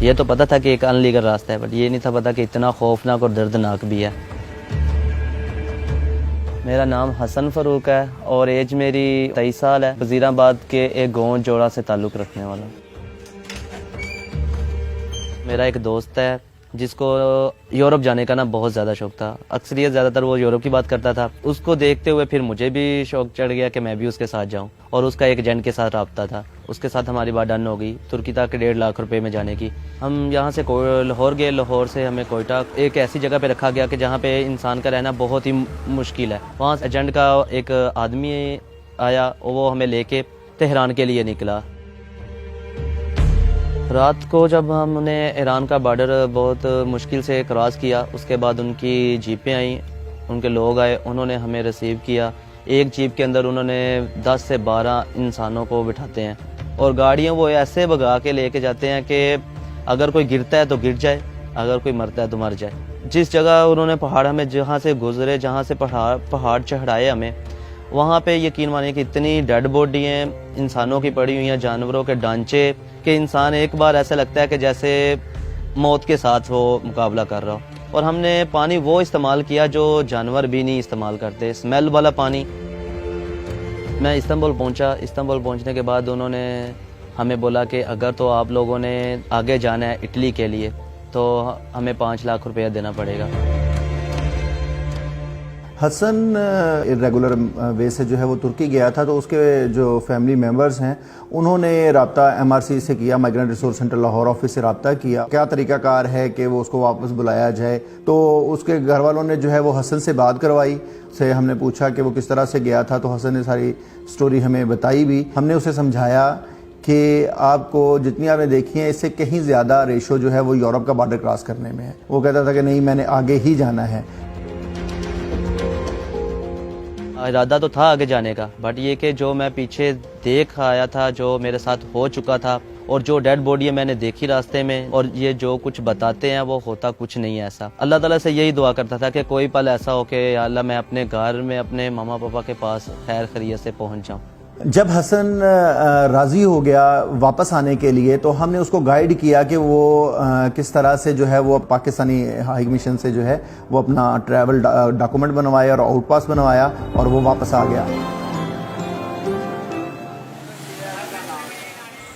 ये तो पता था कि एक अनलीगल रास्ता है, बट ये नहीं था पता कि इतना खौफनाक और दर्दनाक भी है। मेरा नाम हसन फ़रूक है और एज मेरी 23 साल है। वज़ीराबाद के एक गाँव जोड़ा से ताल्लुक़ रखने वाला। मेरा एक दोस्त है जिसको यूरोप जाने का ना बहुत ज़्यादा शौक था। अक्सरियत ज़्यादातर वो यूरोप की बात करता था। उसको देखते हुए फिर मुझे भी शौक चढ़ गया कि मैं भी उसके साथ जाऊं, और उसका एक एजेंट के साथ रब्ता था। उसके साथ हमारी बात डन हो गई तुर्की तक 1.5 लाख रुपए में जाने की। हम यहाँ से लाहौर गए। लाहौर से हमें कोयटा एक ऐसी जगह पे रखा गया कि जहाँ पे इंसान का रहना बहुत ही मुश्किल है। वहाँ एजेंट का एक आदमी आया और वो हमें लेके तेहरान के लिए निकला। रात को जब हमने ईरान का बॉर्डर बहुत मुश्किल से क्रॉस किया, उसके बाद उनकी जीपें आई, उनके लोग आए, उन्होंने हमें रिसीव किया। एक जीप के अंदर उन्होंने 10 से 12 इंसानों को बिठाते हैं और गाड़ियाँ वो ऐसे भगा के लेके जाते हैं कि अगर कोई गिरता है तो गिर जाए, अगर कोई मरता है तो मर जाए। जिस जगह उन्होंने पहाड़ हमें जहाँ से गुजरे, जहाँ से पहाड़ चढ़ाए हमें, वहाँ पे यकीन मानिए कि इतनी डेड बॉडी हैं इंसानों की पड़ी हुई हैं, जानवरों के ढांचे, कि इंसान एक बार ऐसा लगता है कि जैसे मौत के साथ वो मुकाबला कर रहा हो। और हमने पानी वो इस्तेमाल किया जो जानवर भी नहीं इस्तेमाल करते, स्मेल वाला पानी। मैं इस्तांबुल पहुंचा। इस्तांबुल पहुंचने के बाद उन्होंने हमें बोला कि अगर तो आप लोगों ने आगे जाना है इटली के लिए तो हमें 5 लाख रुपया देना पड़ेगा। हसन इरेगुलर वे से जो है वो तुर्की गया था, तो उसके जो फैमिली मेंबर्स हैं उन्होंने रब्ता MRC से किया, migrant resource centre Lahore office से रब्ता किया क्या तरीकाकार है कि वो उसको वापस बुलाया जाए। तो उसके घर वालों ने जो है वो हसन से बात करवाई। से हमने पूछा कि वो किस तरह से गया था, तो हसन ने सारी स्टोरी हमें बताई भी। हमने उसे समझाया कि आपको जितनी आपने देखी है इससे कहीं ज़्यादा रेशो जो है वो यूरोप का बॉर्डर क्रॉस करने में है। वो कहता था कि नहीं, मैंने आगे ही जाना है। इरादा तो था आगे जाने का, बट ये कि जो मैं पीछे देख आया था, जो मेरे साथ हो चुका था, और जो डेड बॉडी है मैंने देखी रास्ते में, और ये जो कुछ बताते हैं वो होता कुछ नहीं है ऐसा। अल्लाह ताला से यही दुआ करता था कि कोई पल ऐसा हो कि या अल्लाह मैं अपने घर में अपने मामा पापा के पास खैर खैरियत से पहुंच जाऊं। जब हसन राज़ी हो गया वापस आने के लिए, तो हमने उसको गाइड किया कि वो किस तरह से जो है वो पाकिस्तानी हाई कमीशन से जो है वो अपना ट्रैवल डॉक्यूमेंट बनवाया और आउट पास बनवाया और वो वापस आ गया।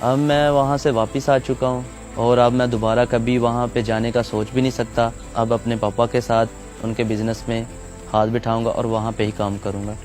अब मैं वहाँ से वापस आ चुका हूँ और अब मैं दोबारा कभी वहाँ पे जाने का सोच भी नहीं सकता। अब अपने पापा के साथ उनके बिजनेस में हाथ बिठाऊंगा और वहाँ पे ही काम करूँगा।